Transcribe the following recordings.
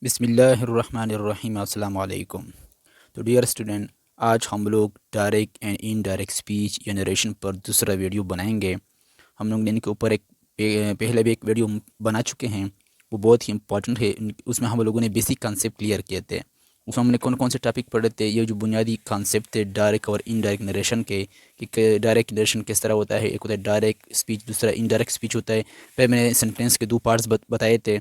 बिस्मिल्लाहिर्रहमानिर्रहीम अस्सलाम वालेकुम। तो डियर स्टूडेंट, आज हम लोग डायरेक्ट एंड इनडायरेक्ट स्पीच या नरेशन पर दूसरा वीडियो बनाएंगे। हम लोग ने इनके ऊपर पहले भी एक वीडियो बना चुके हैं, वो बहुत ही इंपॉर्टेंट है। उसमें हम लोगों ने बेसिक कॉन्सेप्ट क्लियर किए थे। उसमें हमने कौन कौन से टॉपिक पढ़े थे, ये जो बुनियादी कॉन्सेप्ट थे डायरेक्ट और इनडायरेक्ट नरेशन के, कि डायरेक्ट नरेशन किस तरह होता है। एक होता है डायरेक्ट स्पीच, दूसरा इनडायरेक्ट स्पीच होता है। पहले मैंने सेंटेंस के दो पार्ट्स बताए थे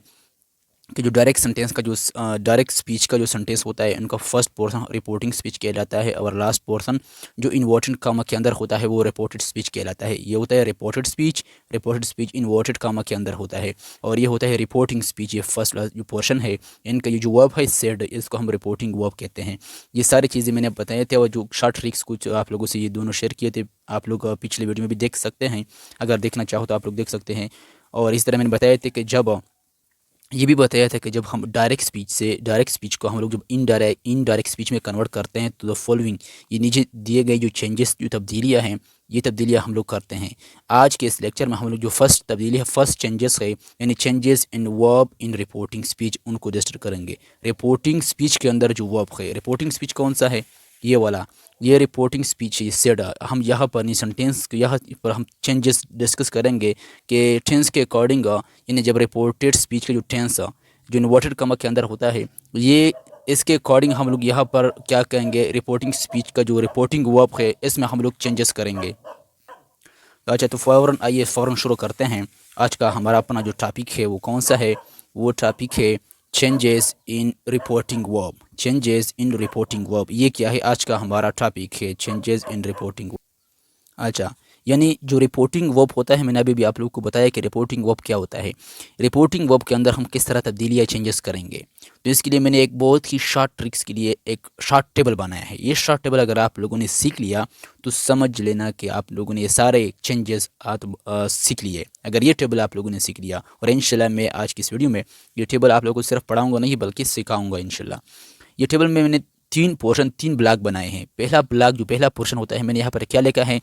कि जो डायरेक्ट सेंटेंस का जो डायरेक्ट स्पीच का जो सेंटेंस होता है, उनका फर्स्ट पोर्शन रिपोर्टिंग स्पीच कहलाता है और लास्ट पोर्शन जो इन्वर्टेड कामा के अंदर होता है वो रिपोर्टेड स्पीच कहलाता है। ये होता है reported speech. Reported speech inverted comma के अंदर होता है और ये होता है रिपोर्टिंग स्पीच। ये फर्स्ट जो पोर्शन है, इनका ये जो वर्ब है सेड, इसको हम रिपोर्टिंग वर्ब कहते हैं। ये सारी चीज़ें मैंने बताए थे और जो शॉर्ट ट्रिक्स कुछ आप लोगों से ये दोनों शेयर किए थे, आप लोग पिछले वीडियो में भी देख सकते हैं। अगर देखना चाहो तो आप लोग देख सकते हैं। और इस तरह मैंने बताए थे कि जब ये भी बताया था कि जब हम डायरेक्ट स्पीच से डायरेक्ट स्पीच को हम लोग जब इनडायरेक्ट स्पीच में कन्वर्ट करते हैं तो द फॉलोइंग, ये नीचे दिए गए जो चेंजेस, जो तब्दीलियाँ हैं, ये तब्दीलियाँ हम लोग करते हैं। आज के इस लेक्चर में हम लोग जो फर्स्ट तब्दीली है, फर्स्ट चेंजेस है, यानी changes in verb in reporting speech, उनको रजिस्टर करेंगे। रिपोर्टिंग स्पीच के अंदर जो वर्ब है, रिपोर्टिंग स्पीच कौन सा है, ये वाला, ये रिपोर्टिंग स्पीच सेड। हम यहाँ पर नहीं, सेंटेंस यहाँ पर हम चेंजेस डिस्कस करेंगे कि टेंस के अकॉर्डिंग, यानी जब रिपोर्टेड स्पीच का जो टेंस जो इन्वर्टेड कमा के अंदर होता है, ये इसके अकॉर्डिंग हम लोग यहाँ पर क्या कहेंगे, रिपोर्टिंग स्पीच का जो रिपोर्टिंग वर्ब है इसमें हम लोग चेंजेस करेंगे। तो अच्छा, तो फ़ौरन आइए फ़ौरन शुरू करते हैं। आज का हमारा अपना जो टॉपिक है वो कौन सा है, वो टॉपिक है changes in reporting verb. Changes in reporting verb, ये क्या है, आज का हमारा टॉपिक है चेंजेस इन रिपोर्टिंग। अच्छा, यानी जो रिपोर्टिंग वर्ब होता है, मैंने अभी भी आप लोगों को बताया कि रिपोर्टिंग वर्ब क्या होता है। रिपोर्टिंग वर्ब के अंदर हम किस तरह तब्दीली या चेंजेस करेंगे, तो इसके लिए मैंने एक बहुत ही शॉर्ट ट्रिक्स के लिए एक शॉर्ट टेबल बनाया है। ये शॉर्ट टेबल अगर आप लोगों ने सीख लिया तो समझ लेना कि आप लोगों ने ये सारे चेंजेस सीख लिए। अगर ये टेबल आप लोगों ने सीख लिया, और इंशाल्लाह मैं आज की इस वीडियो में ये टेबल आप लोगों को सिर्फ पढ़ाऊँगा नहीं बल्कि सिखाऊँगा इंशाल्लाह। ये टेबल में मैंने तीन पोर्शन, तीन ब्लॉक बनाए हैं। पहला ब्लॉक, जो पहला पोर्शन होता है, मैंने यहाँ पर क्या लिखा है,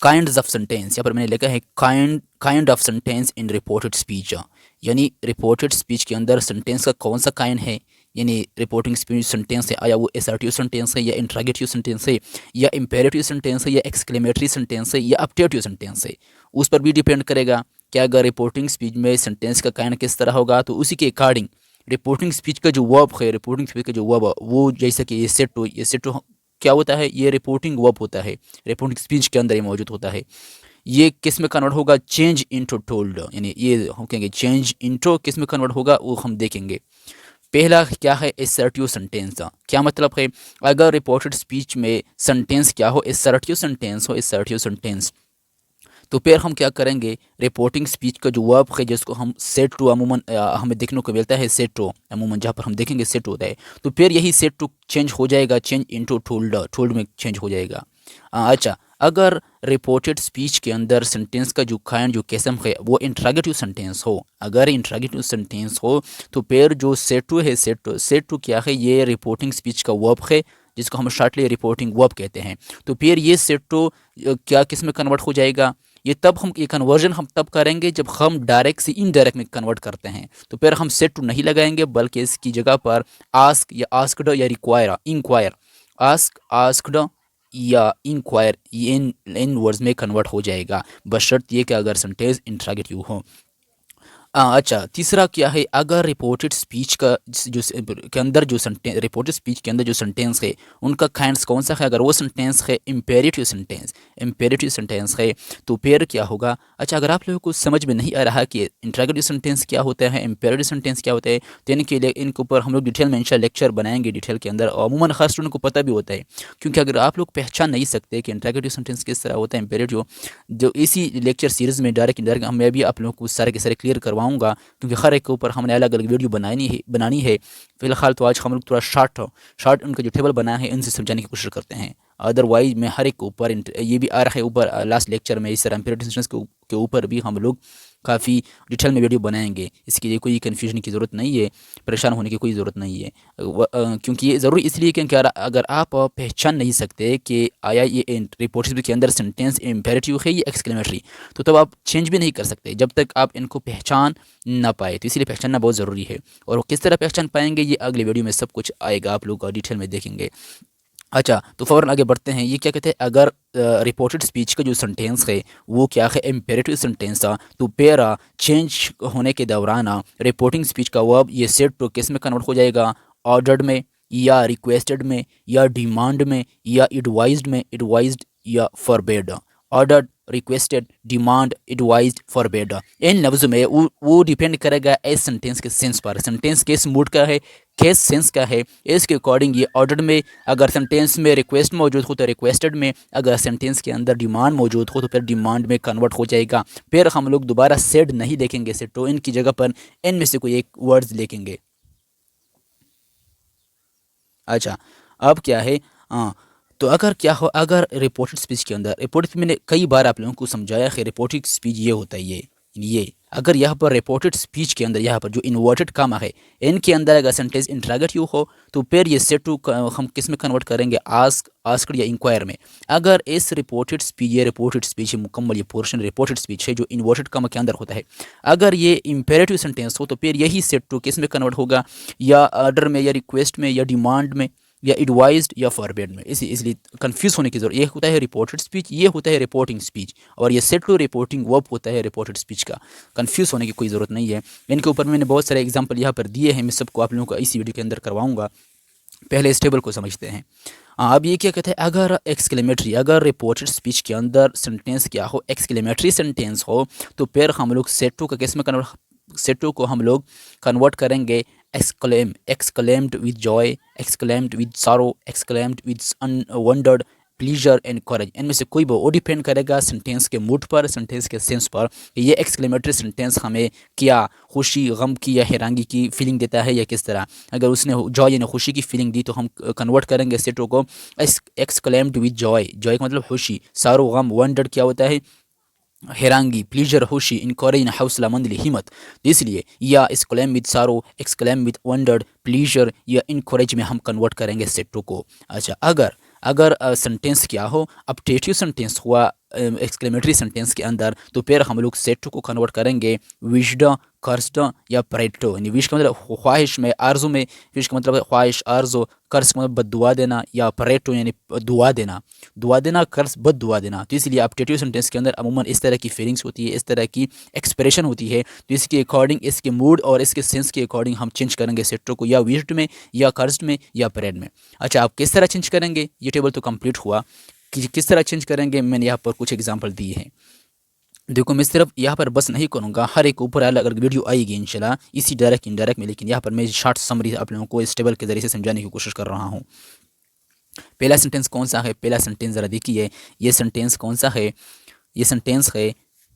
काइंड्स ऑफ सेंटेंस। यहाँ पर मैंने लिखा है kind of sentence in reported speech, यानी रिपोर्टेड स्पीच के अंदर सेंटेंस का कौन सा काइंड है। यानी रिपोर्टिंग स्पीच सेंटेंस है, आया वो एसर्टिव सेंटेंस है या इंट्रागेटिव सेंटेंस है या इम्पेरेटिव सेंटेंस है या एक्सक्लेमेटरी सेंटेंस है या अपटेटिव सेंटेंस है, उस पर भी डिपेंड करेगा। क्या अगर रिपोर्टिंग स्पीच में सेंटेंस का काइंड किस तरह होगा, तो उसी के अकॉर्डिंग रिपोर्टिंग स्पीच का जो वर्ब है, रिपोर्टिंग स्पीच का जो वर्ब, वो जैसे कि ये सेट क्या होता है, ये रिपोर्टिंग वर्ब होता है, रिपोर्टिंग स्पीच के अंदर ये मौजूद होता है। ये किस में कन्वर्ट होगा, चेंज इनटू टोल्ड, यानी ये हम कहेंगे चेंज इनटू किस में कन्वर्ट होगा वो हम देखेंगे। पहला क्या है, एसर्टिव सेंटेंस। क्या मतलब है, अगर रिपोर्टेड स्पीच में सेंटेंस क्या हो, एसर्टिव सेंटेंस हो, एसर्टिव सेंटेंस, तो फिर हम क्या करेंगे, रिपोर्टिंग स्पीच का जो वर्ब है जिसको हम सेट टू अमूमन हमें देखने को मिलता है, सेट टू अमूमन जहाँ पर हम देखेंगे सेट होता है, तो फिर यही सेट टू चेंज हो जाएगा, चेंज इनटू टोल्ड, टोल्ड में चेंज हो जाएगा। अच्छा, अगर रिपोर्टेड स्पीच के अंदर सेंटेंस का जो काइंड, जो किस्म है, वो इंट्रागेटिव सेंटेंस हो, अगर इंट्रागेटिव सेंटेंस हो, तो फिर जो सेट टू है, सेट टू क्या है, ये रिपोर्टिंग स्पीच का वर्ब है जिसको हम शॉर्टली रिपोर्टिंग वर्ब कहते हैं। तो फिर ये सेट टू क्या किस में कन्वर्ट हो जाएगा, ये तब हम ये कन्वर्जन हम तब करेंगे जब हम डायरेक्ट से इनडायरेक्ट में कन्वर्ट करते हैं। तो फिर हम सेट टू नहीं लगाएंगे बल्कि इसकी जगह पर आस्क या आस्क्ड या रिक्वायर, इंक्वायर, आस्क, आस्क्ड या इंक्वायर, इन वर्ड्स में कन्वर्ट हो जाएगा, बशर्त ये कि अगर सेंटेंस इंट्रागेटिव हो। अच्छा, तीसरा क्या है, अगर रिपोर्टेड स्पीच का जो के अंदर जो सेंटेंस, रिपोर्टेड स्पीच के अंदर जो सेंटेंस है उनका काइंड्स कौन सा है, अगर वो सेंटेंस है इम्पेरेटिव सेंटेंस, इम्पेरेटिव सेंटेंस है, तो फिर क्या होगा। अच्छा, अगर आप लोगों को समझ में नहीं आ रहा कि इंट्रागेटिव सेंटेंस क्या होता है, इम्पेरेटिव सेंटेंस क्या होता है, तो इनके लिए इनके ऊपर हम लोग डिटेल में इंशाल्लाह लेक्चर बनाएंगे डिटेल के अंदर, और अमूमन खास स्टूडेंट को पता भी होता है। क्योंकि अगर आप लोग पहचान नहीं सकते कि इंट्रागेटिव सेंटेंस किस तरह होता है, इम्पेरेटिव, जो इसी लेक्चर सीरीज़ में डायरेक्ट इनडायरेक्ट मैं भी आप लोगों को सारे के सारे क्लियर करवाऊंगा, क्योंकि हर एक के ऊपर हमने अलग अलग वीडियो बनानी है। फिलहाल तो आज हम लोग थोड़ा शॉर्ट उनका जो टेबल बनाया है इनसे समझाने की कोशिश करते हैं। अदरवाइज मैं हर एक के ऊपर ये भी आ रहा है ऊपर लास्ट लेक्चर में, इस तरह इम्पेरेटिव सेंटेंस के ऊपर भी हम लोग काफ़ी डिटेल में वीडियो बनाएंगे। इसके लिए कोई कन्फ्यूजन की ज़रूरत नहीं है, परेशान होने की कोई ज़रूरत नहीं है। क्योंकि ये ज़रूरी इसलिए क्योंकि अगर आप पहचान नहीं सकते कि आया ये रिपोर्ट के अंदर सेंटेंस इम्पेरेटिव है या एक्सक्लेमेटरी, तो तब आप चेंज भी नहीं कर सकते जब तक आप इनको पहचान ना पाए। तो इसलिए पहचानना बहुत ज़रूरी है, और किस तरह पहचान पाएंगे ये अगले वीडियो में सब कुछ आएगा, आप लोग डिटेल में देखेंगे। अच्छा, तो फ़ौरन आगे बढ़ते हैं। ये क्या कहते हैं, अगर रिपोर्टेड स्पीच का जो सेंटेंस है वो क्या है, इम्पेरेटिव सेंटेंस था, तो पेरा चेंज होने के दौरान रिपोर्टिंग स्पीच का वर्ब ये सेट टू किस में कन्वर्ट हो जाएगा, ऑर्डर्ड में या रिक्वेस्टेड में या डिमांड में या एडवाइज्ड में, एडवाइज्ड या forbade. Ordered, requested, demand, advised, forbade. इन लफ्ज़ों में वो डिपेंड करेगा इस सेंटेंस के सेंस पर, सेंटेंस किस मूड का है, किस सेंस का है, इसके अकॉर्डिंग ये ऑर्डर में, अगर सेंटेंस में रिक्वेस्ट मौजूद हो तो रिक्वेस्टेड में, अगर सेंटेंस के अंदर डिमांड मौजूद हो तो फिर डिमांड में कन्वर्ट हो जाएगा। फिर हम लोग दोबारा सेड नहीं देखेंगे, सेड तो इनकी जगह पर इनमें से कोई एक वर्ड्स लिखेंगे। अच्छा, अब क्या है, हाँ, तो अगर क्या हो, अगर रिपोर्टेड स्पीच के अंदर, रिपोर्टेड मैंने कई बार आप लोगों को समझाया कि रिपोर्टेड स्पीच ये होता है, ये अगर यहाँ पर रिपोर्टेड स्पीच के अंदर, यहाँ पर जो इन्वर्टेड कामा है, इनके अंदर अगर सेंटेंस इंट्रागेटिव हो तो फिर ये सेट टू हम किस में कन्वर्ट करेंगे, आस्क, आस्क्ड या इंक्वायर में। अगर इस रिपोर्टेड स्पीच, ये रिपोर्टेड स्पीच मुकम्मल, ये पोर्शन रिपोर्टेड स्पीच है जो इन्वर्टेड कामा के अंदर होता है, अगर ये इंपेरेटिव सेंटेंस हो तो फिर यही सेट टू किस में कन्वर्ट होगा, या ऑर्डर में या रिक्वेस्ट में या डिमांड में या एडवाइज्ड या फॉरबेड में। इसलिए कंफ्यूज होने की जरूरत, ये होता है रिपोर्टेड स्पीच, ये होता है रिपोर्टिंग स्पीच, और ये सेट टू रिपोर्टिंग वर्ब होता है रिपोर्टेड स्पीच का। कंफ्यूज होने की कोई ज़रूरत नहीं है। इनके ऊपर मैंने बहुत सारे एग्जांपल यहाँ पर दिए हैं, मैं सबको आप लोगों को इसी वीडियो के अंदर करवाऊंगा। पहले इस टेबल को समझते हैं। अब ये क्या कहते हैं, अगर एक्सक्लेमेटरी, अगर रिपोर्टेड स्पीच के अंदर सेंटेंस क्या हो, एक्सक्लेमेटरी सेंटेंस हो, तो फिर हम लोग सेट टू का किस में कन्वर्ट, सेट टू को हम लोग कन्वर्ट करेंगे exclaim, exclaimed with joy, exclaimed with sorrow, exclaimed with wondered, pleasure and courage. इनमें से कोई वो डिपेंड करेगा सेंटेंस के मूड पर, सेंटेंस के सेंस पर, कि ये एक्सक्लेमेटरी सेंटेंस हमें क्या खुशी, गम की या हैरानी की फीलिंग देता है या किस तरह। अगर उसने जॉय यानी खुशी की फीलिंग दी तो हम कन्वर्ट करेंगे सेटो को एक्सक्लेम्ड विद जॉय, जॉय का मतलब खुशी, सारो गम, वंडर्ड क्या होता है, हैरांगी, प्लीजर खुशी, इनकरेज हौसला मंदली, हिम्मत। तो इसलिए या एक्सक्लेम विद सारो, एक्सक्लेम विद वंडर्ड, प्लीजर या इनकरेज में हम कन्वर्ट करेंगे सेटो को। अच्छा, अगर अगर सेंटेंस क्या हो, अपडेटिव सेंटेंस हुआ एक्सक्लेमेटरी सेंटेंस के अंदर, तो फिर हम लोग सेटो को कन्वर्ट करेंगे विश्ड, कर्स्ड या प्रेटो। यानी विश का मतलब ख्वाहिश में, आर्जू में, विश का मतलब ख्वाहिश, आर्जो, कर्ज का मतलब बददुआ देना, या प्रेटो यानी दुआ देना, दुआ देना, कर्ज बद दुआ देना। तो इसलिए अपडेटिव सेंटेंस के अंदर अमूमन इस तरह की फीलिंग्स होती है, इस तरह की एक्सप्रेशन होती है। तो इसके अकॉर्डिंग, इसके मूड और इसके सेंस के अकॉर्डिंग हम चेंज करेंगे सेटो को, या विश्ड में या कर्ज में या प्रेड में। अच्छा, आप किस तरह चेंज करेंगे, ये टेबल तो कंप्लीट हुआ कि किस तरह चेंज करेंगे, मैंने यहाँ पर कुछ एग्जांपल दिए हैं। देखो, मैं सिर्फ यहाँ पर बस नहीं करूँगा, हर एक ऊपर अलग अलग वीडियो आएगी इंशाल्लाह, इसी डायरेक्ट इनडायरेक्ट में, लेकिन यहाँ पर मैं शॉर्ट समरी आप लोगों को इस टेबल के ज़रिए से समझाने की कोशिश कर रहा हूँ। पहला सेंटेंस कौन सा है, पहला सेंटेंस ज़रा देखिए, ये सेंटेंस कौन सा है, ये सेंटेंस है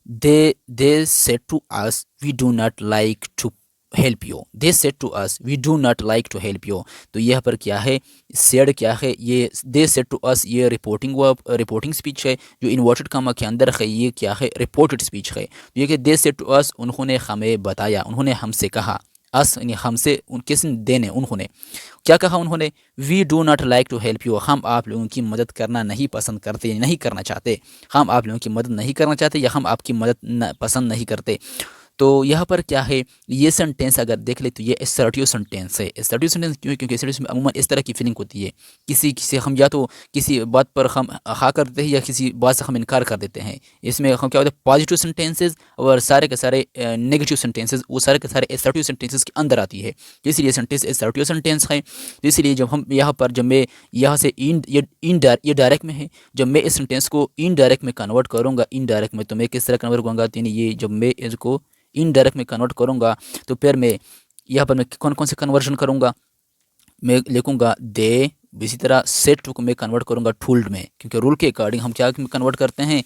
they said to us we do not like to help you, they said to us we do not like to help you. तो यहाँ पर क्या है, सेड क्या है, ये दे सेड टू अस, ये रिपोर्टिंग वर्ब, रिपोर्टिंग स्पीच है जो इन्वर्टेड कामा के अंदर है, ये क्या है, रिपोर्टेड स्पीच है। तो ये कि दे सेड टू अस, उन्होंने हमें बताया, उन्होंने हमसे कहा, अस यानी हमसे, किसने, देने, उन्होंने क्या कहा, उन्होंने we do not like to help you, हम आप लोगों की मदद करना नहीं पसंद करते, नहीं करना चाहते, हम आप लोगों की मदद नहीं करना चाहते, या हम आपकी मदद पसंद नहीं करते। तो यहाँ पर क्या है, ये सेंटेंस अगर देख ले तो ये असर्टिव सेंटेंस है। असर्टिव सेंटेंस क्यों है, क्योंकि असर्टिव में अमूमन इस तरह की फीलिंग होती है, किसी से हम या तो किसी बात पर हम हाँ कर देते हैं या किसी बात से हम इनकार कर देते हैं। इसमें हम क्या होता है, पॉजिटिव सेंटेंसेस और सारे के सारे नेगेटिव सेंटेंसेस, वो सारे के सारे असर्टिव सेंटेंसेस के अंदर आती है। तो इसलिए सेंटेंस असर्टिव सेंटेंस है। तो इसलिए जब हम यहाँ पर, जब मैं यहाँ से ये डायरेक्ट में है, जब मैं इस सेंटेंस को इनडायरेक्ट में कन्वर्ट करूँगा, इनडायरेक्ट में, तो मैं किस तरह कन्वर्ट करूँगा, यानी ये जब मैं इसको इनडायरेक्ट में कन्वर्ट करूँगा तो फिर मैं यहाँ पर मैं कौन कौन से कन्वर्जन करूँगा, मैं लिखूँगा दे, इसी तरह सेट टू को मैं कन्वर्ट करूँगा टूल्ड में, क्योंकि रूल के अकॉर्डिंग हम क्या कन्वर्ट करते हैं,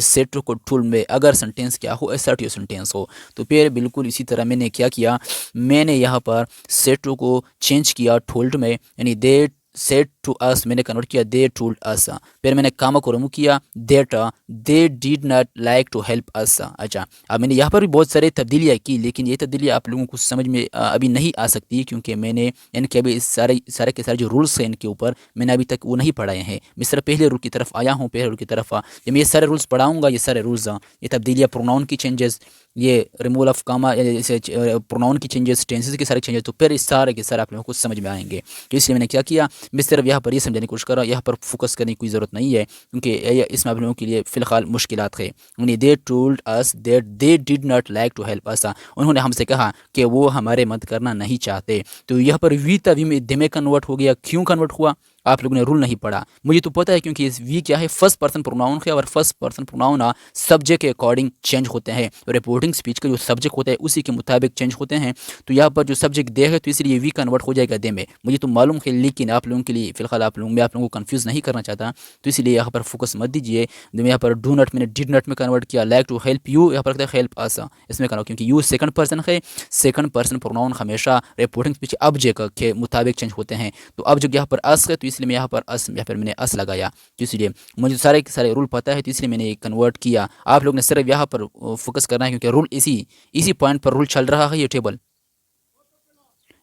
सेट टू को टूल्ड में, अगर सेंटेंस क्या हो, असर्टिव सेंटेंस हो। तो फिर बिल्कुल इसी तरह मैंने क्या किया, मैंने यहाँ पर सेट टू को चेंज किया टूल्ड में, यानी दे सेड टू अस मैंने कन्वर्ट किया दे टोल्ड अस। फिर मैंने कामा को रिमूव किया that they did not like to help us. अच्छा, अब मैंने यहाँ पर भी बहुत सारे तब्दीलियाँ की, लेकिन ये तब्दीलियाँ आप लोगों को समझ में अभी नहीं आ सकती, क्योंकि मैंने इनके अभी सारे के सारे जो रूल्स हैं इनके ऊपर मैंने अभी तक वो नहीं पढ़ाए हैं। मैं सिर्फ पहले रूल की तरफ आया हूँ। पहले रूल की तरफ जब मैं ये सारे रूल्स पढ़ाऊँगा, ये सारे रूल्स, ये तब्दीलियाँ, प्रोनाउन की चेंजेस, ये रिमूवल ऑफ कामा, जैसे प्रोनाउन की चेंजेस, टेंसेस के सारे चेंजेस, तो फिर इस सारे के सारे आप लोगों को समझ में आएंगे। तो इसलिए मैंने क्या किया, मैं सिर्फ यहाँ पर ये समझाने की कोशिश कर रहा हूँ, यहाँ पर फोकस करने की कोई ज़रूरत नहीं है, क्योंकि इसमें आप लोगों के लिए फ़िलहाल मुश्किलात है। उन्हें they told us that they did not like to help us, उन्होंने हमसे कहा कि वो हमारे मदद करना नहीं चाहते। तो यहाँ पर वी था वी में दे में कन्वर्ट हो गया। क्यों कन्वर्ट हुआ? आप लोगों ने रूल नहीं पढ़ा, मुझे तो पता है, क्योंकि इस वी क्या है, फर्स्ट पर्सन प्रोनाउन है, और फर्स्ट पर्सन प्रोनाउन सब्जेक्ट के अकॉर्डिंग चेंज होते हैं। रिपोर्टिंग स्पीच का जो सब्जेक्ट होता है उसी के मुताबिक चेंज होते हैं। तो यहाँ पर जो सब्जेक्ट दे है, तो इसलिए वी कन्वर्ट हो जाएगा दे में, मुझे तो मालूम है, लेकिन आप लोगों के लिए फिलहाल मैं आप लोगों को कंफ्यूज नहीं करना चाहता, तो इसलिए यहाँ पर फोकस मत दीजिए। यहाँ पर डू नॉट मैंने डिड नॉट में कन्वर्ट किया, लाइक टू हेल्प यू यहाँ पर हेल्प अस इसमें कन्वर्ट, क्योंकि यू सेकंड पर्सन है। सेकंड पर्सन प्रोनाउन हमेशा रिपोर्टिंग स्पीच ऑब्जेक्ट के मुताबिक चेंज होते हैं। तो अब जो यहाँ पर अस है, तो इसलिए मैं यहाँ पर अस या फिर मैंने अस लगाया। तो इसलिए मुझे सारे के सारे रूल पता है, तो इसलिए मैंने कन्वर्ट किया। आप लोग ने सिर्फ यहाँ पर फोकस करना है, क्योंकि रूल इसी पॉइंट पर रूल चल रहा है, ये टेबल,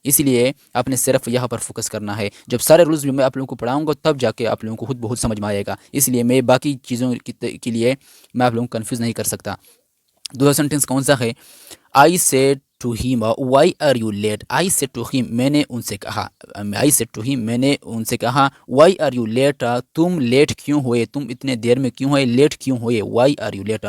इसलिए आपने सिर्फ यहाँ पर फोकस करना है। जब सारे रूल्स जो मैं आप लोगों को पढ़ाऊंगा, तब जाके आप लोगों को खुद बहुत समझ में आएगा। इसलिए मैं बाकी चीज़ों के लिए मैं आप लोगों को कन्फ्यूज़ नहीं कर सकता। दूसरा सेंटेंस कौन सा है? I said to him why are you late. I said to him मैंने उनसे कहा, आई सेड टू हिम मैंने उनसे कहा, वाई आर यू लेट तुम लेट क्यों हुए, तुम इतने देर में क्यों हुए, लेट क्यों हुए, वाई आर यू लेट।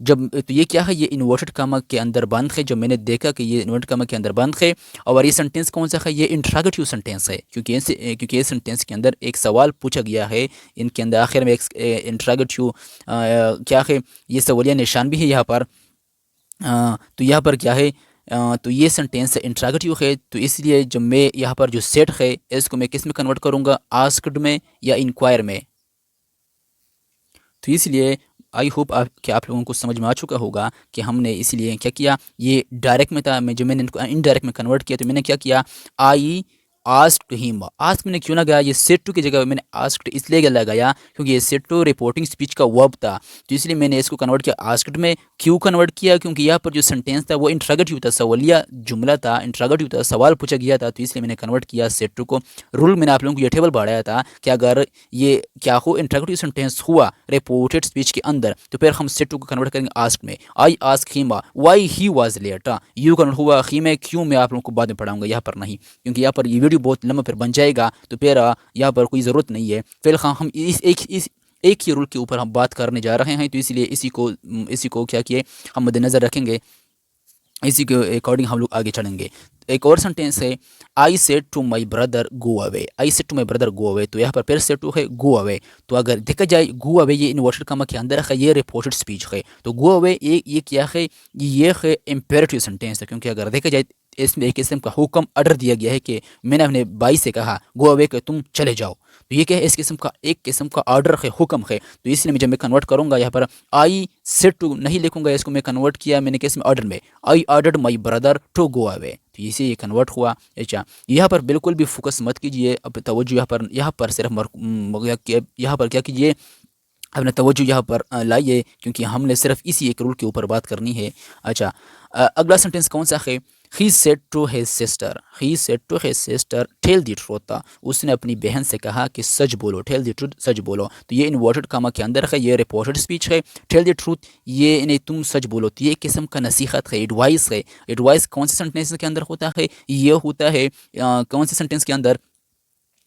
जब तो ये क्या है, ये इन्वर्टेड कामा के अंदर बंद है। जब मैंने देखा कि ये इन्वर्टेड कामा के अंदर बंद है, और ये सेंटेंस कौन सा है, ये इंट्रागेटिव सेंटेंस है, क्योंकि ये सेंटेंस के अंदर एक सवाल पूछा गया है। इनके अंदर आखिर में एक इंट्रागेटिव क्या है, ये सवालिया निशान भी है यहाँ पर। तो यहाँ पर क्या है, तो ये सेंटेंस इंट्रागेटिव है। तो इसलिए जब मैं यहाँ पर जो सेट है, इसको मैं किस में कन्वर्ट करूँगा, आस्क्ड में या इंक्वायर में। तो इसलिए आई होप कि आप लोगों को समझ में आ चुका होगा कि हमने इसलिए क्या किया। ये डायरेक्ट में था, मैं जो मैंने इनको इनडायरेक्ट में कन्वर्ट किया, तो मैंने क्या किया, I ask to him. Ask मैंने क्यों लगाया, ये सेट टू की जगह मैंने आस्क्ड इसलिए लगाया क्योंकि ये सेट टू रिपोर्टिंग स्पीच का वर्ब था। तो इसलिए मैंने इसको कन्वर्ट किया आस्क्ड में। क्यों कन्वर्ट किया, क्योंकि यहाँ पर जो सेंटेंस था वो इंट्रागेटिव था, सवालिया जुमला था, इंट्रागेटिव था, सवाल पूछा गया था। तो इसलिए मैंने कन्वर्ट किया सेट टू को। रूल मैंने आप लोगों को ये टेबल बढ़ाया था कि अगर ये क्या हो, इंट्रागेटिव सेंटेंस हुआ रिपोर्टेड स्पीच के अंदर, तो फिर हम सेट टू को कन्वर्ट करेंगे आस्क में। I ask him why he was late. You convert हुआ ही में, क्यों मैं आप लोगों को बाद में पढ़ाऊंगा, यहाँ पर नहीं, क्योंकि यहाँ पर ये वीडियो बहुत लंबा फिर बन जाएगा, तो फिर यहाँ पर कोई ज़रूरत नहीं है। फिर हम इस एक ही रूल के ऊपर हम बात करने जा रहे हैं, तो इसलिए इसी को क्या किए हम मद्देनज़र रखेंगे, इसी के अकॉर्डिंग हम लोग आगे चलेंगे। एक और सेंटेंस है, I said to my brother go away. I said to my brother go away, तो यहाँ पर फिर सेड टू है गो अवे। तो अगर देखा जाए गो अवे ये इन्वर्टेड कामा के अंदर है, ये रिपोर्टेड स्पीच है। तो गो अवे ये क्या है, ये है इम्पेरेटिव सेंटेंस है, क्योंकि अगर देखा जाए इसमें एक किस्म का हुक्म ऑर्डर दिया गया है कि मैंने अपने भाई से कहा गो अवे कि तुम चले जाओ। तो ये क्या है, एक किस्म का ऑर्डर है, हुक्म है। तो इसलिए जब मैं कन्वर्ट करूँगा यहाँ पर आई सेड टू नहीं लिखूंगा, इसको मैं कन्वर्ट किया मैंने किस में, ऑर्डर में। I ordered my brother to go away, तो इसे ये कन्वर्ट हुआ। अच्छा, यहाँ पर बिल्कुल भी फोकस मत कीजिए, अब तवज्जो यहाँ पर सिर्फ यहाँ पर क्या कीजिए, अपना तवज्जो यहाँ पर लाइए, क्योंकि हमने सिर्फ इसी एक रूल के ऊपर बात करनी है। अच्छा, अगला सेंटेंस कौन सा है, he said to his sister. He said to his sister tell the truth. उसने अपनी बहन से कहा कि सच बोलो, टेल द ट्रूथ, सच बोलो। तो ये इन्वर्टेड कामा के अंदर है, ये रिपोर्टेड स्पीच है। टेल द ट्रूथ ये नहीं, तुम सच बोलो, तो ये एक किस्म का नसीहत है, एडवाइस है। एडवाइस कौन से सेंटेंस के अंदर होता है, ये होता है कौन से सेंटेंस के अंदर,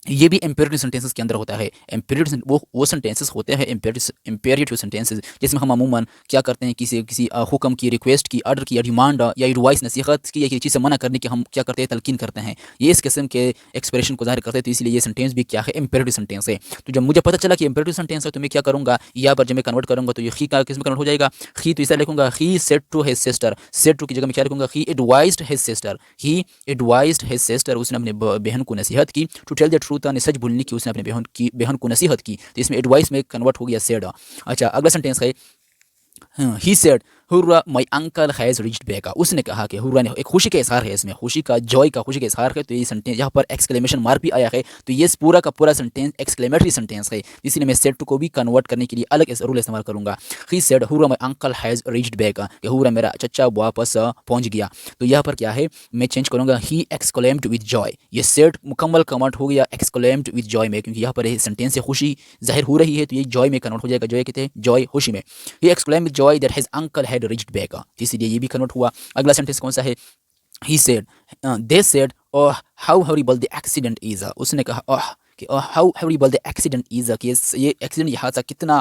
ये भी इम्पेरेटिव सेंटेंसेस के अंदर होता है। इम्पेरेटिव वो सेंटेंसेस होते हैं इम्पेरेटिव सेंटेंसेस, जिसमें हम अमूमन क्या करते हैं, किसी हुक्म की, रिक्वेस्ट की, ऑर्डर की, या डिमांड या एडवाइस, नसीहत की, या किसी चीज़ से मना करने की हम क्या करते हैं, तलकीन करते हैं। ये इस किस्म के एक्सप्रेशन को जाहिर करते हैं। तो इसलिए ये सेंटेंस भी क्या है, इम्पेरेटिव सेंटेंस है। तो जब मुझे पता चला कि इम्पेरेटिव सेंटेंस है, तो मैं क्या करूँगा, यहाँ पर जब मैं कन्वर्ट करूँगा, तो ये ही का किस में कन्वर्ट हो जाएगा, ही। तो इसे लिखूंगा he said to his sister. Said to की जगह मैं क्या लिखूंगा, he advised his sister. He advised his sister, उसने अपने बहन को नसीहत की। टू टेल द ट्रूथ, ने सच बोलने की उसने अपने बहन को नसीहत की। तो इसमें एडवाइस में कन्वर्ट हो गया सेड। अच्छा, अगला सेंटेंस है, he said hurrah my uncle has reached back. उसने कहा कि हुर्रा ने एक खुशी का इजहार है, इसमें खुशी का जॉय का खुशी का इजहार है। तो ये सेंटेंस यहाँ पर एक्सक्लेमेशन मार्क भी आया है, तो ये पूरा का पूरा सेंटेंस एक्सक्लेमेटरी सेंटेंस है, इसलिए मैं सेड टू को भी कन्वर्ट करने के लिए अलग रूल इस्तेमाल करूँगा। He said hurrah my uncle has reached back, कि हुर्रा मेरा चचा वापस पहुँच गया। तो यहाँ पर क्या है, मैं चेंज करूँगा ही एक्सक्लेम्ड विद जॉय। ये सेड मुकम्मल कन्वर्ट हो गया एक्सक्लेम्ड विद जॉय में, क्योंकि यहाँ पर सेंटेंस से खुशी जाहिर हो रही है, तो ये जॉय में कन्वर्ट हो जाएगा। जॉय कहते हैं जॉय खुशी में। He exclaimed with Joy that his uncle had reached back, इसीलिए ये भी कन्वर्ट हुआ। अगला सेंटेंस कौन सा है, he said they said oh how horrible the accident is, उसने कहा ओह कि how horrible the accident is, कि ये एक्सीडेंट यहाँ था कितना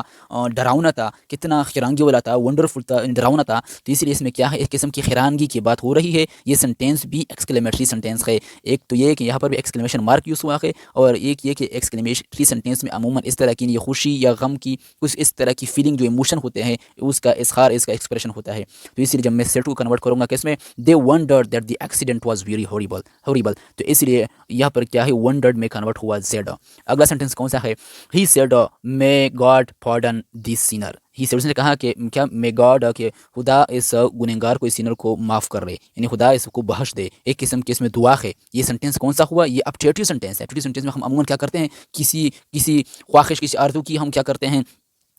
डरावना था, कितना खिरानगी वाला था, वंडरफुल था, डरावना था। तो इसलिए इसमें क्या है, एक किस्म की खिरानगी की बात हो रही है। ये सेंटेंस भी एक्सक्लेमेटरी सेंटेंस है। एक तो ये कि यहाँ पर भी एक्सक्लेमेशन मार्क यूज़ हुआ है, और एक ये कि एक्सक्लेमेटरी सेंटेंस में अमूमन इस तरह की खुशी या गम की कुछ इस तरह की फीलिंग जो इमोशन होते हैं उसका इजहार, इसका एक्सप्रेशन होता है। तो इसलिए जब मैं सेट को कन्वर्ट करूँगा किसमें, they wondered that the accident was very horrible, तो इसलिए यहाँ पर क्या है, वंडर्ड में कन्वर्ट हुआ जेड। अगला सेंटेंस कौन सा है, he said may God pardon this Sinner. He said, उसने कहा कि क्या, मे गॉड कि खुदा इस गुनहगार को, इस सिनर को माफ़ कर दे, यानी खुदा इसको बख्श दे। एक किस्म के इसमें दुआ है। ये सेंटेंस कौन सा हुआ, ये अपडेटिव सेंटेंस है। अपडेटिव सेंटेंस में हम अमूमन क्या करते हैं, किसी किसी ख्वाहिश, किसी आरज़ू की हम क्या करते हैं,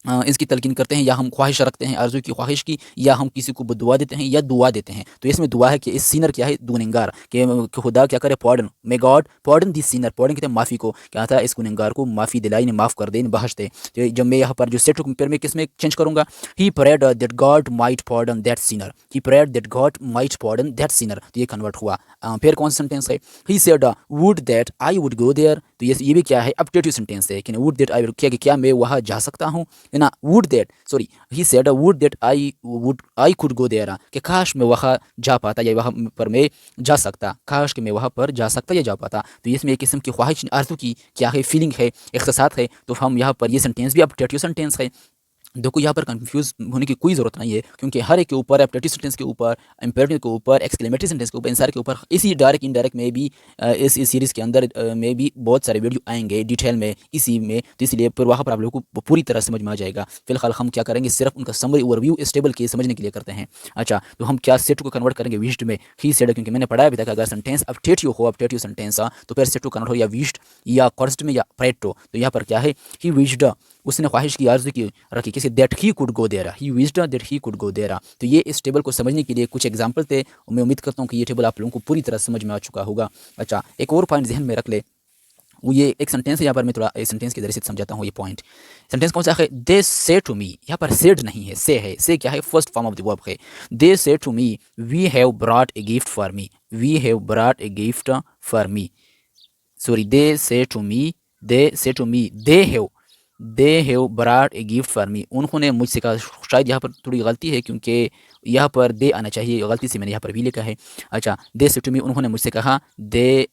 इसकी तलकीन करते हैं, या हम ख्वाहिश रखते हैं आरज़ू की ख्वाहिश की, या हम किसी को दुआ देते हैं या दुआ देते हैं। तो इसमें दुआ है कि इस सीनर क्या है, गुनहगार कि खुदा क्या करे, pardon, may God pardon this sinner, pardon कहते हैं माफ़ी को, क्या था, इस गुनहगार को माफ़ी दिलाई, ने माफ़ कर दे, ने बख्श दे। तो जब मैं यहाँ पर जो सेट पर मैं किस में चेंज करूँगा, he prayed that God might pardon that sinner, he prayed that God might pardon that sinner, तो ये कन्वर्ट हुआ। फिर कौन सा सेंटेंस है, he said would that I would go there, तो ये भी क्या है, अपडेटिव सेंटेंस है कि वुड दैट आई वुड, क्या मैं वहाँ जा सकता हूँ, है ना। Would that, sorry, he said would that I could go there, कि काश मैं वहाँ जा पाता, या वहाँ पर मैं जा सकता, काश कि मैं वहाँ पर जा सकता या जा पाता। तो इसमें एक किस्म की ख्वाहिश, आरज़ू की क्या है, फीलिंग है, एहसास है। तो हम यहाँ पर ये सेंटेंस भी अपडेटिव सेंटेंस है। देखो यहाँ पर कंफ्यूज होने की कोई ज़रूरत नहीं है, क्योंकि हर एक के ऊपर, अपडेटिव सेंटेंस के ऊपर, इम्पेरेटिव के ऊपर, एक्सक्लेमेटरी सेंटेंस के ऊपर, इन सारे के ऊपर इसी डायरेक्ट इनडायरेक्ट में भी इस सीरीज़ के अंदर में भी बहुत सारे वीडियो आएंगे डिटेल में इसी में। तो इसलिए फिर वहाँ पर आप लोगों को पूरी तरह समझ में आ जाएगा। फिलहाल हम क्या करेंगे, सिर्फ उनका समरी ओवरव्यू स्टेबल के समझने के लिए करते हैं। अच्छा, तो हम क्या सेट को कन्वर्ट करेंगे विश्ड में, ही सेड, क्योंकि मैंने पढ़ाया भी था कि अगर सेंटेंस अपडेटिव हो, अपडेटिव सेंटेंस तो फिर सेट को कन्वर्ट हो या विश्ड या कॉर्स्ट में या प्रेटो। तो यहाँ पर क्या है, ही विश्ड, उसने ख्वाहिश की, आरज़ू की रखी किसी, that he could go there, he wished that he could go there. तो ये इस टेबल को समझने के लिए कुछ एग्जांपल थे। मैं उम्मीद करता हूँ कि ये टेबल आप लोगों को पूरी तरह समझ में आ चुका होगा। अच्छा, एक और पॉइंट जहन में रख ले, वो ये एक सेंटेंस है, यहाँ पर मैं थोड़ा इस सेंटेंस के जरिए से समझाता हूँ ये पॉइंट। सेंटेंस कौन सा है, दे से टू मी, यहाँ पर सेड नहीं है, से है। से क्या है, first form of the verb है। They say to me we have brought a gift for me, we have brought a gift for me, sorry, they say to me, they say to me, they have brought a gift for me, उन्होंने मुझसे कहा। शायद यहाँ पर थोड़ी गलती है, क्योंकि यहाँ पर दे आना चाहिए, गलती से मैंने यहाँ पर भी लिखा है। अच्छा, दे से टू मी, उन्होंने मुझसे कहा, they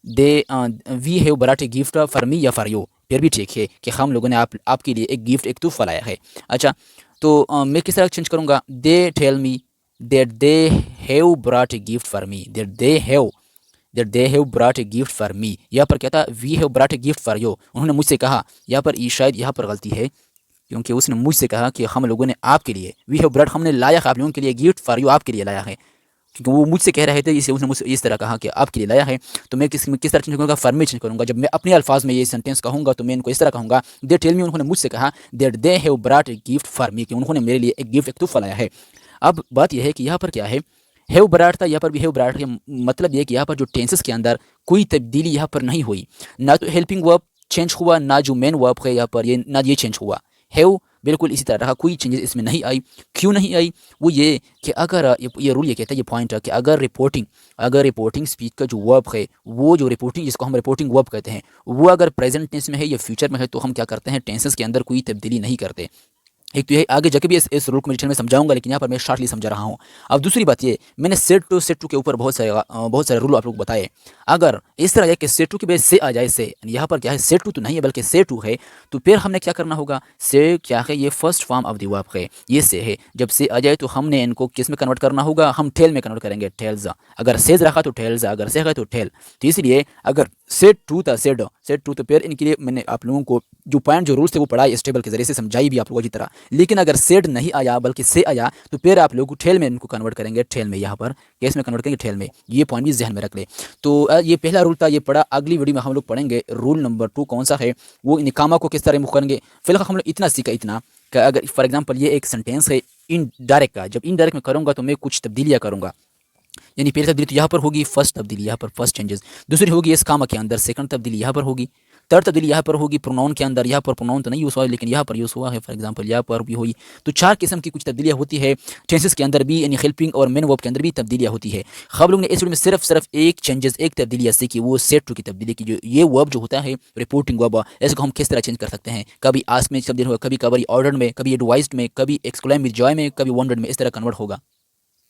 we have brought a gift for me या फॉर यू, फिर भी ठीक है कि हम लोगों ने आपके लिए एक गिफ्ट, एक तोहफा लाया है। अच्छा, तो मैं किस तरह चेंज करूँगा, they tell me that they have brought a gift for me, that they have brought a gift for me. यहाँ पर क्या था, we have brought a gift for you, उन्होंने मुझसे कहा। यहाँ पर शायद यहाँ पर गलती है, क्योंकि उसने मुझसे कहा कि हम लोगों ने आपके लिए, वी हैव ब्रॉट, हमने लाया है आप लोगों के लिए, गिफ्ट फॉर यू, आपके लिए लाया है, क्योंकि वो मुझसे कह रहे थे, इसलिए उसने मुझसे इस तरह कहा कि आपके लिए लाया है। तो मैं किस तरह चेंज करूँगा, फॉर मी चेंज करूँगा। जब मैं अपने अल्फाज में ये सेंटेंस कहूँगा तो मैं इनको इस तरह कहूँगा, दे टेल मी, उन्होंने मुझसे कहा, that they have brought a gift for मी, कि उन्होंने मेरे लिए एक गिफ्ट, एक तोहफा लाया है। अब बात यह है कि यहाँ पर क्या है, हैव ब्रॉट था, यहाँ पर भी हैव ब्रॉट है। मतलब ये कि यहाँ पर जो टेंसेस के अंदर कोई तब्दीली यहाँ पर नहीं हुई, ना तो हेल्पिंग वर्ब चेंज हुआ, ना जो मेन वर्ब है यहाँ पर ये, ना ये चेंज हुआ। हैव बिल्कुल इसी तरह रहा, कोई चेंजेस इसमें नहीं आई। क्यों नहीं आई, वो ये कि अगर ये रूल ये कहता है, ये पॉइंट है कि अगर रिपोर्टिंग स्पीच का जो वर्ब है, वो जो रिपोर्टिंग, जिसको हम रिपोर्टिंग वर्ब कहते हैं, वो अगर प्रेजेंट टेंस में है या फ्यूचर में है, तो हम क्या करते हैं, टेंसेस के अंदर कोई तब्दीली नहीं करते। एक तो ये आगे जाके भी इस रूल को डिटेल में समझाऊंगा, लेकिन यहाँ पर मैं शॉर्टली समझा रहा हूँ। अब दूसरी बात ये, मैंने सेट टू के ऊपर बहुत सारे रूल आप लोग बताए। अगर इस तरह कि सेट टू की बेस से आ जाए, से यहाँ पर क्या है, सेट टू तो नहीं है बल्कि से टू है, तो फिर हमने क्या करना होगा, से क्या है, ये first form of the verb है, ये से है। जब से आ जाए तो हमने इनको किस में कन्वर्ट करना होगा, हम टेल में कन्वर्ट करेंगे, टेल्स। अगर सेज रखा तो टेल्स, अगर से है तो टेल। तो इसलिए अगर सेट टू था, सेट टू तो फिर इनके लिए मैंने आप लोगों को जो पॉइंट जो रूल्स थे वो पढ़ाई इस टेबल के जरिए से समझाई भी आप लोगों की तरह। लेकिन अगर सेट नहीं आया बल्कि से आया तो फिर आप लोग ठेल में इनको कन्वर्ट करेंगे, ठेल में, यहाँ पर केस में कन्वर्ट करेंगे ठेल में। ये पॉइंट भी जहन में रख ले। तो ये पहला रूल था, ये पढ़ा। अगली वीडियो में हम लोग पढ़ेंगे रूल नंबर 2 कौन सा है, वो निकामा को किस तरह मूव करेंगे। फिलहाल हम लोग इतना सीखा, इतना कि अगर फॉर एग्जाम्पल ये एक सेंटेंस है इनडायरेक्ट का, जब इनडायरेक्ट में करूँगा तो मैं कुछ तब्दीलियाँ करूँगा। यानी पहली तब्दीली तो यहाँ पर होगी, फर्स्ट तब्दीली यहाँ पर, फर्स्ट चेंजेस। दूसरी होगी इस कामा के अंदर, सेकंड तब्दीली यहाँ पर होगी। थर्ड तब्दीली यहाँ पर होगी प्रोनाउन के अंदर, यहाँ पर प्रोनाउन तो नहीं यूज़ हुआ है लेकिन यहाँ पर यूज़ हुआ है, फॉर एग्जांपल यहाँ पर भी हुई। तो 4 किस्म की कुछ तब्दीलियाँ होती है। टेंसेस के अंदर भी, यानी हेल्पिंग और मेन वर्ब के अंदर भी तब्दीलियाँ होती है। हम लोग ने इस वीडियो में सिर्फ एक चेंजेस, एक तब्दीली सीखी, वो सेट टू की तब्दीली की। जो ये वर्ब जो होता है रिपोर्टिंग वर्ब, इसको हम किस तरह चेंज कर सकते हैं। कभी आस्क में तब्दील होगा, कभी कभी ऑर्डर में, कभी एडवाइज्ड में, कभी एक्सक्लेम विद जॉय में, कभी वंडर्ड में, इस तरह कन्वर्ट होगा।